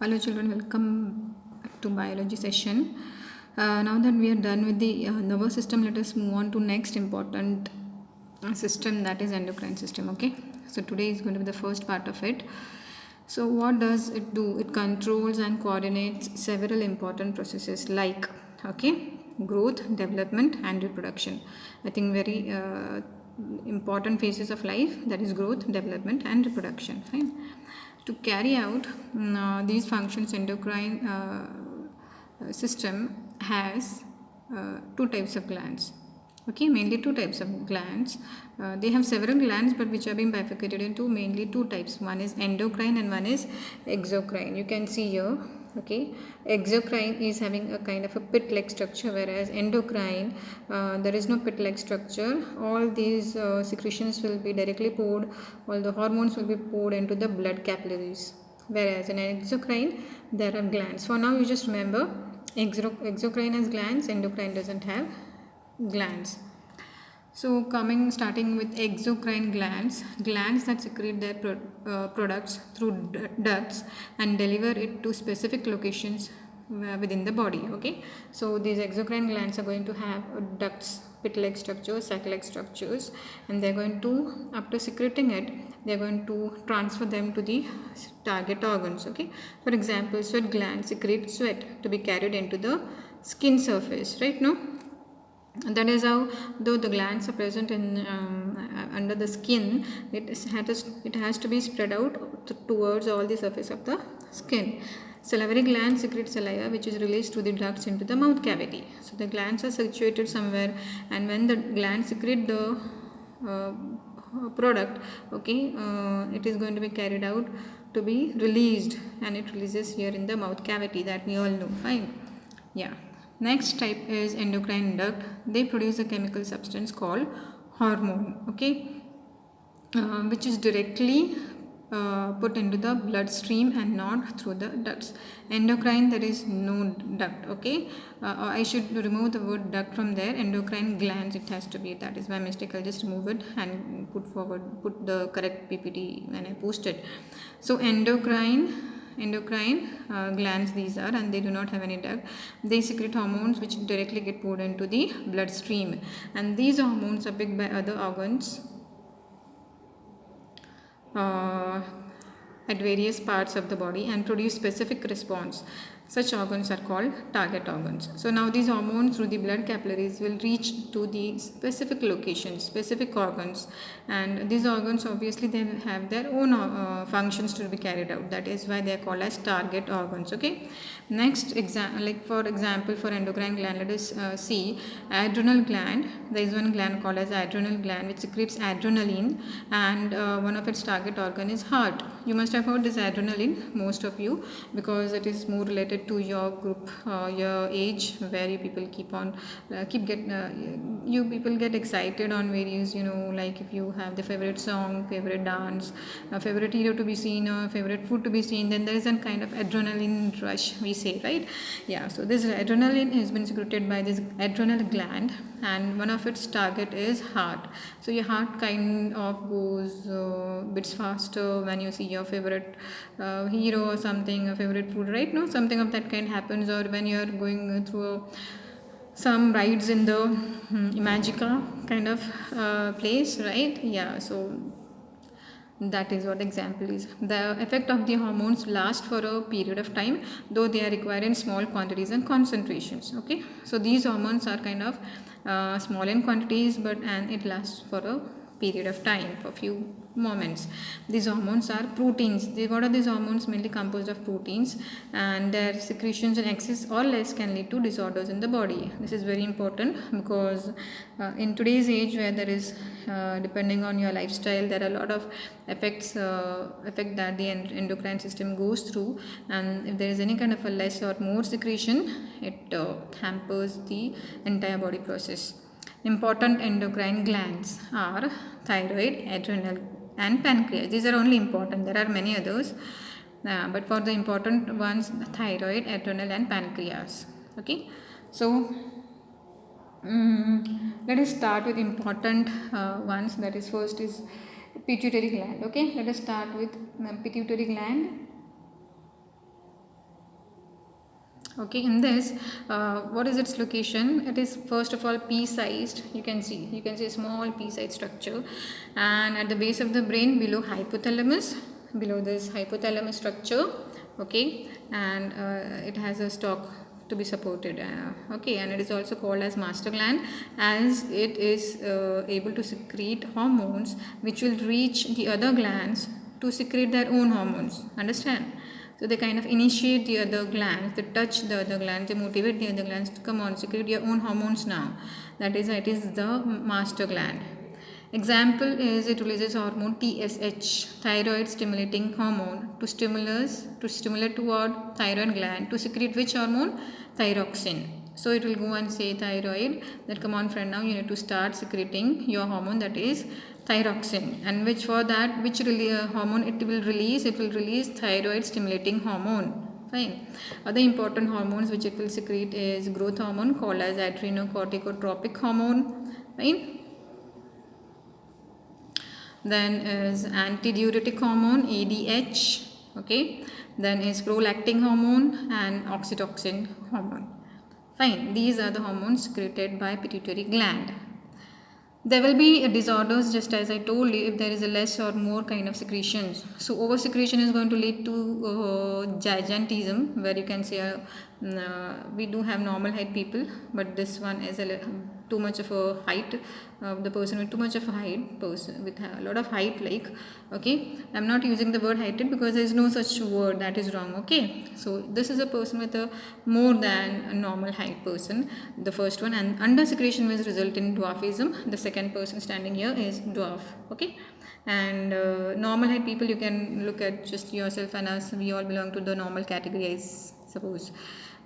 Hello children, welcome back to biology session. Now that we are done with the nervous system, let us move on to next important system, that is endocrine system. Okay, so today is going to be the first part of it. So what does it do? It controls and coordinates several important processes like, okay, growth, development and reproduction. I think very important phases of life, that is growth, development and reproduction. Fine. To carry out these functions, endocrine system has two types of glands. Okay, mainly two types of glands. They have several glands, but which are being bifurcated into mainly two types. One is endocrine and one is exocrine. You can see here. Okay, exocrine is having a kind of a pit-like structure, whereas endocrine, there is no pit-like structure. All these secretions will be directly poured, all the hormones will be poured into the blood capillaries. Whereas in exocrine, there are glands. For now, you just remember exocrine has glands, endocrine doesn't have glands. So starting with exocrine glands, glands that secrete their products through ducts and deliver it to specific locations within the body. Okay, so these exocrine glands are going to have ducts, pit-like structures, sac-like structures, and they're going to, after secreting it, they're going to transfer them to the target organs. Okay, for example, sweat glands secrete sweat to be carried into the skin surface, right? No, and that is how, though the glands are present in under the skin, it has to be spread out towards all the surface of the skin. Salivary glands secrete saliva, which is released through the ducts into the mouth cavity. So the glands are situated somewhere, and when the glands secrete the uh, product, okay, it is going to be carried out to be released, and it releases here in the mouth cavity, that we all know. Fine. Yeah. Next type is endocrine duct. They produce a chemical substance called hormone, okay, which is directly put into the bloodstream and not through the ducts. Endocrine, there is no duct, okay. I should remove the word duct from there. Endocrine glands, it has to be. That is my mistake. I'll just remove it and put the correct PPT when I post it. So endocrine glands these are, and they do not have any duct. They secrete hormones which directly get poured into the bloodstream, and these hormones are picked by other organs uh, at various parts of the body and produce specific response. Such organs are called target organs. So now these hormones through the blood capillaries will reach to the specific locations, specific organs, and these organs obviously they have their own functions to be carried out. That is why they are called as target organs. Okay. Next like for example, for endocrine gland, let us see adrenal gland. There is one gland called as adrenal gland which secretes adrenaline, and one of its target organ is heart. You must have heard this adrenaline, most of you, because it is more related to your group, your age, where you people you people get excited on various, like if you have the favorite song, favorite dance, a favorite hero to be seen, or favorite food to be seen, then there is a kind of adrenaline rush, we say, right? Yeah, so this adrenaline has been secreted by this adrenal gland, and one of its target is heart. So your heart kind of goes bits faster when you see your favorite hero or something, a favorite food, right? No, something of that kind happens, or when you are going through some rides in the Imagica kind of place, right? Yeah, so that is what example is. The effect of the hormones last for a period of time, though they are required in small quantities and concentrations. Okay, so these hormones are kind of small in quantities, and it lasts for a period of time, for few moments. These hormones are proteins. What are these hormones? Mainly composed of proteins, and their secretions in excess or less can lead to disorders in the body. This is very important because in today's age, where there is depending on your lifestyle, there are a lot of effect that the endocrine system goes through, and if there is any kind of a less or more secretion, it hampers the entire body process. Important endocrine glands are thyroid, adrenal and pancreas. These are only important. There are many others, but for the important ones, thyroid, adrenal and pancreas. Okay, so let us start with important ones. That is, first is pituitary gland. Okay, let us start with pituitary gland. Okay, in this, what is its location? It is first of all pea-sized. You can see a small pea-sized structure, and at the base of the brain, below hypothalamus, below this hypothalamus structure. Okay, and it has a stalk to be supported. Okay, and it is also called as master gland, as it is able to secrete hormones which will reach the other glands to secrete their own hormones. Understand? So they kind of initiate the other glands, they touch the other glands, they motivate the other glands to come on, secrete your own hormones now. That is, it is the master gland. Example is it releases hormone TSH, thyroid stimulating hormone, to stimulate toward thyroid gland to secrete which hormone? Thyroxine. So it will go and say thyroid that come on friend, now you need to start secreting your hormone, that is thyroxine, and which for that which hormone it will release thyroid stimulating hormone. Fine. Other important hormones which it will secrete is growth hormone called as adrenocorticotropic hormone. Fine. Then is antidiuretic hormone ADH. Okay. Then is prolactin hormone and oxytocin hormone. Fine. These are the hormones secreted by pituitary gland. There will be disorders, just as I told you, if there is a less or more kind of secretions. So over secretion is going to lead to gigantism, where you can say we do have normal height people, but this one is too much of a height. The person with too much of a height, person with a lot of height, like, okay, I'm not using the word heighted because there is no such word, that is wrong. Okay, so this is a person with a more than a normal height person, the first one, and under secretion will result in dwarfism. The second person standing here is dwarf. Okay, and normal height people, you can look at just yourself and us, we all belong to the normal category, I suppose.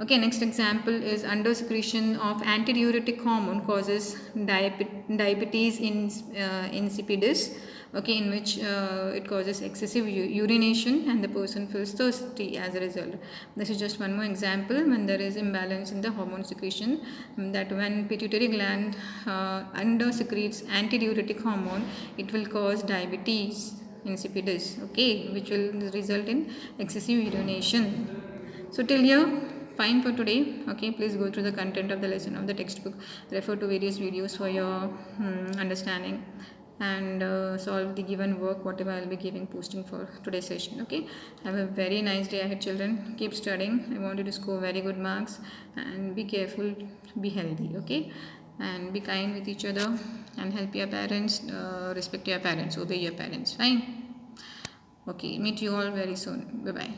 Okay, next example is under secretion of antidiuretic hormone causes diabetes insipidus. Okay, in which it causes excessive urination and the person feels thirsty as a result. This is just one more example when there is imbalance in the hormone secretion, that when pituitary gland under secretes antidiuretic hormone, it will cause diabetes insipidus, okay, which will result in excessive urination. So till here, fine for today. Okay, please go through the content of the lesson of the textbook, refer to various videos for your understanding, and solve the given work whatever I'll be giving posting for today's session. Okay, have a very nice day ahead, children. Keep studying. I want you to score very good marks, and be careful, be healthy. Okay, and be kind with each other, and help your parents, respect your parents, obey your parents. Fine. Okay, meet you all very soon. Bye bye.